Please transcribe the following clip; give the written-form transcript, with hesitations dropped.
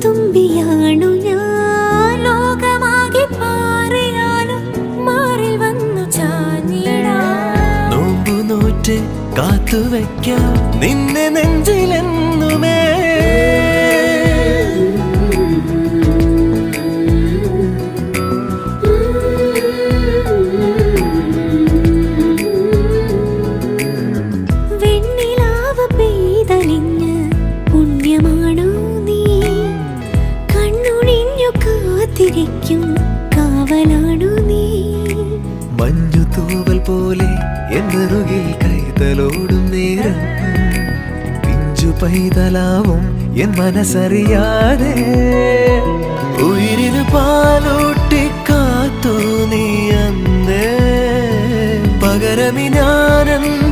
തുമ്പിയാണു ഞാൻ ലോകമാകെ പാറിയാലും മാറിൽ വന്നു ചാഞ്ഞിടാം നോമ്പു നോറ്റ് കാത്തുവയ്ക്കാം നിന്നെ നെഞ്ചിലെന്നുമേ കാവലാണു നീ മഞ്ഞു തൂവൽ പോലെ എന്നറുകിൽ കൈതലോടും നേരം പിഞ്ചു പൈതലാവും എൻ മനസ്സറിയാതെ ഉയിരിന് പാലൂട്ടി കാത്തു നീ അന്നേ പകരമി ഞാനെന്ന്